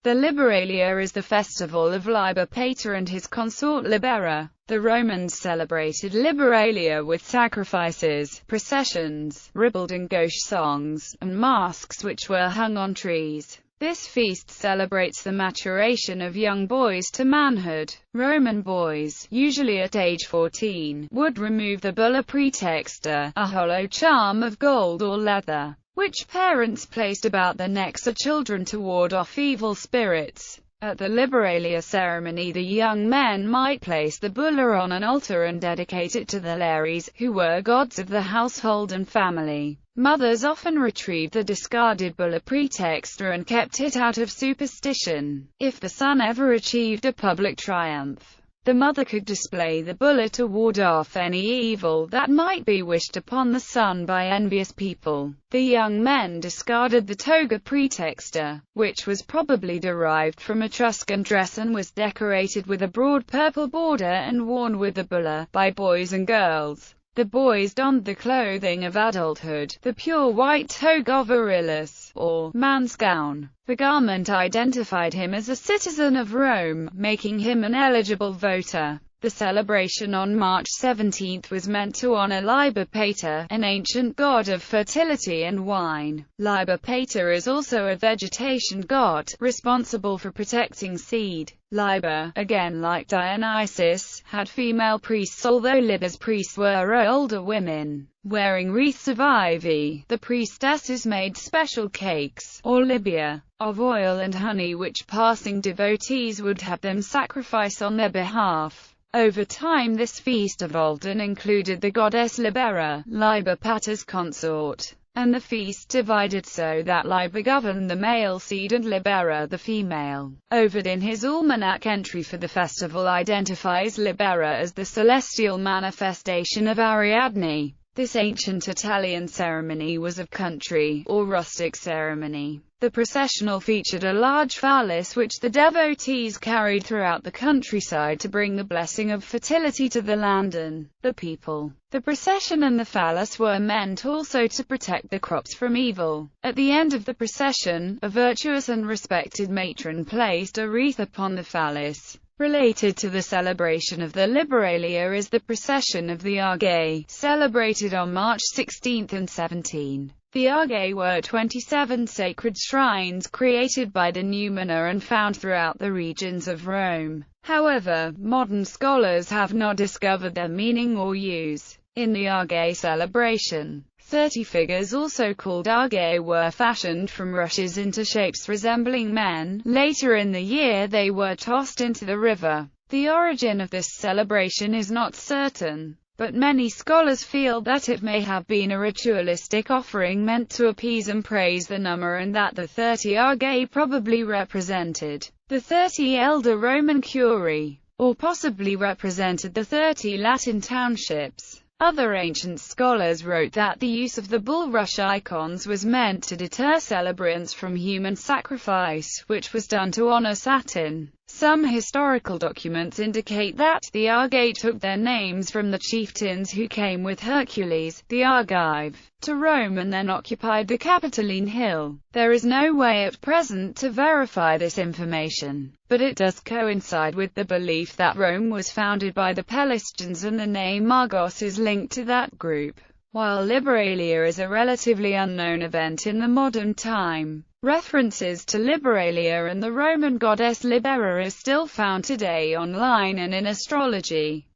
The Liberalia is the festival of Liber Pater and his consort Libera. The Romans celebrated Liberalia with sacrifices, processions, ribald and gauche songs, and masks which were hung on trees. This feast celebrates the maturation of young boys to manhood. Roman boys, usually at age 14, would remove the bulla praetexta, a hollow charm of gold or leather, which parents placed about the necks of children to ward off evil spirits. At the Liberalia ceremony, the young men might place the bulla on an altar and dedicate it to the Lares, who were gods of the household and family. Mothers often retrieved the discarded bulla praetexta and kept it out of superstition. If the son ever achieved a public triumph, the mother could display the bulla to ward off any evil that might be wished upon the son by envious people. The young men discarded the toga praetexta, which was probably derived from Etruscan dress and was decorated with a broad purple border and worn with the bulla by boys and girls. The boys donned the clothing of adulthood, the pure white toga virilis, or man's gown. The garment identified him as a citizen of Rome, making him an eligible voter. The celebration on March 17 was meant to honor Liber Pater, an ancient god of fertility and wine. Liber Pater is also a vegetation god, responsible for protecting seed. Liber, again like Dionysus, had female priests, although Liber's priests were older women. Wearing wreaths of ivy, the priestesses made special cakes, or libia, of oil and honey which passing devotees would have them sacrifice on their behalf. Over time this feast evolved and included the goddess Libera, Liber Pater's consort, and the feast divided so that Liber governed the male seed and Libera the female. Ovid in his almanac entry for the festival identifies Libera as the celestial manifestation of Ariadne. This ancient Italian ceremony was a country, or rustic ceremony. The processional featured a large phallus which the devotees carried throughout the countryside to bring the blessing of fertility to the land and the people. The procession and the phallus were meant also to protect the crops from evil. At the end of the procession, a virtuous and respected matron placed a wreath upon the phallus. Related to the celebration of the Liberalia is the procession of the Argae, celebrated on March 16 and 17. The Argae were 27 sacred shrines created by the Noumena and found throughout the regions of Rome. However, modern scholars have not discovered their meaning or use. In the Argae celebration, 30 figures, also called Argae, were fashioned from rushes into shapes resembling men. Later in the year they were tossed into the river. The origin of this celebration is not certain, but many scholars feel that it may have been a ritualistic offering meant to appease and praise the Numa, and that the 30 Argae probably represented the 30 elder Roman Curii, or possibly represented the 30 Latin townships. Other ancient scholars wrote that the use of the bulrush icons was meant to deter celebrants from human sacrifice, which was done to honor Saturn. Some historical documents indicate that the Argae took their names from the chieftains who came with Hercules, the Argive, to Rome and then occupied the Capitoline Hill. There is no way at present to verify this information, but it does coincide with the belief that Rome was founded by the Pelasgians and the name Argos is linked to that group. While Liberalia is a relatively unknown event in the modern time, references to Liberalia and the Roman goddess Libera are still found today online and in astrology.